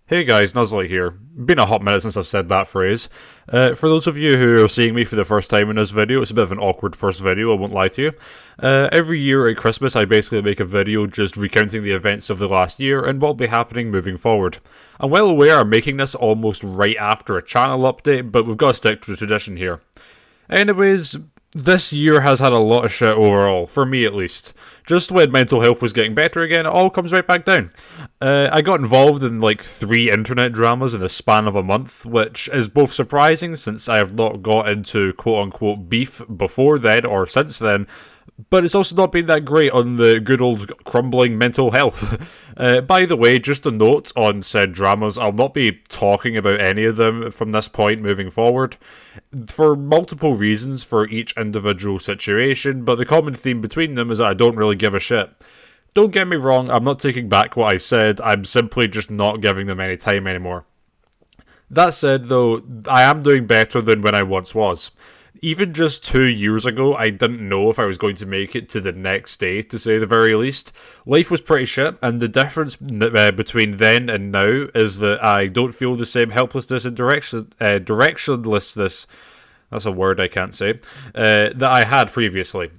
Hey guys, Nuzzly here. Been a hot minute since I've said that phrase. For those of you who are seeing me for the first time in this video, it's a bit of an awkward first video, I won't lie to you. Every year at Christmas I basically make a video just recounting the events of the last year and what will be happening moving forward. I'm well aware I'm making this almost right after a channel update, but we've got to stick to the tradition here. Anyways, this year has had a lot of shit overall, for me at least. Just when mental health was getting better again, it all comes right back down. I got involved in like 3 internet dramas in the span of a month, which is both surprising since I have not got into quote unquote beef before then or since then, but it's also not been that great on the good old crumbling mental health. By the way, just a note on said dramas, I'll not be talking about any of them from this point moving forward, for multiple reasons for each individual situation, but the common theme between them is that I don't really give a shit. Don't get me wrong, I'm not taking back what I said, I'm simply just not giving them any time anymore. That said, though, I am doing better than when I once was. Even just 2 years ago, I didn't know if I was going to make it to the next day, to say the very least. Life was pretty shit, and the difference between then and now is that I don't feel the same helplessness and directionlessness, that's a word I can't say, that I had previously.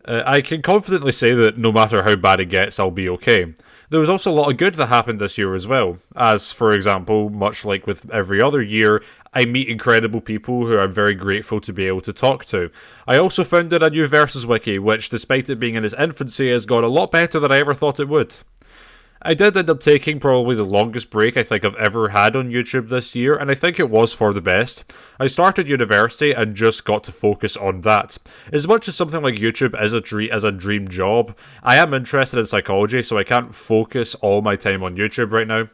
I can confidently say that no matter how bad it gets, I'll be okay. There was also a lot of good that happened this year as well, as, for example, much like with every other year, I meet incredible people who I'm very grateful to be able to talk to. I also founded a new Versus Wiki, which, despite it being in its infancy, has gone a lot better than I ever thought it would. I did end up taking probably the longest break I think I've ever had on YouTube this year, and I think it was for the best. I started university and just got to focus on that. As much as something like YouTube is a dream job, I am interested in psychology, so I can't focus all my time on YouTube right now.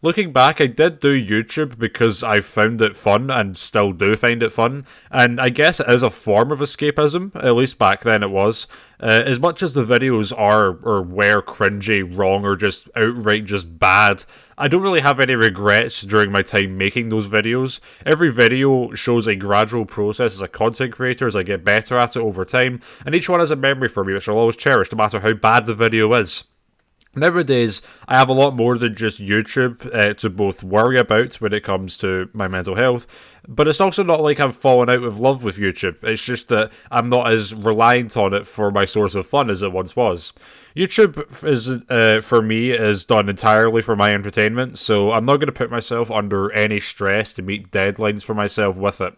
Looking back, I did do YouTube because I found it fun and still do find it fun, and I guess it is a form of escapism, at least back then it was. As much as the videos are or were cringy, wrong, or just outright just bad, I don't really have any regrets during my time making those videos. Every video shows a gradual process as a content creator as I get better at it over time, and each one has a memory for me which I'll always cherish no matter how bad the video is. Nowadays, I have a lot more than just YouTube to both worry about when it comes to my mental health, but it's also not like I've fallen out of love with YouTube. It's just that I'm not as reliant on it for my source of fun as it once was. YouTube is, for me, is done entirely for my entertainment, so I'm not going to put myself under any stress to meet deadlines for myself with it.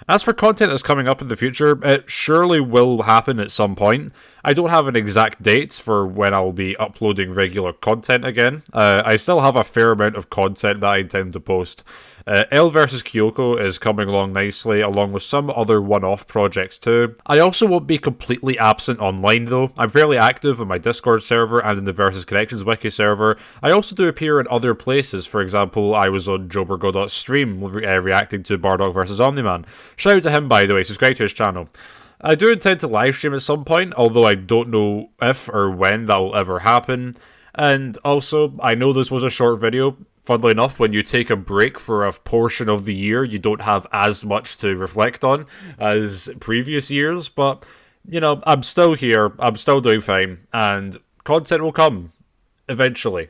As for content that's coming up in the future, it surely will happen at some point. I don't have an exact date for when I'll be uploading regular content again. I still have a fair amount of content that I intend to post. L vs Kyoko is coming along nicely, along with some other one-off projects too. I also won't be completely absent online though. I'm fairly active on my Discord server and in the Versus Connections wiki server. I also do appear in other places. For example, I was on JoeBurgo.'s stream reacting to Bardock vs Omniman. Shout out to him, by the way, subscribe to his channel. I do intend to livestream at some point, although I don't know if or when that will ever happen. And also, I know this was a short video. Funnily enough, when you take a break for a portion of the year, you don't have as much to reflect on as previous years, but, you know, I'm still here, I'm still doing fine, and content will come, eventually.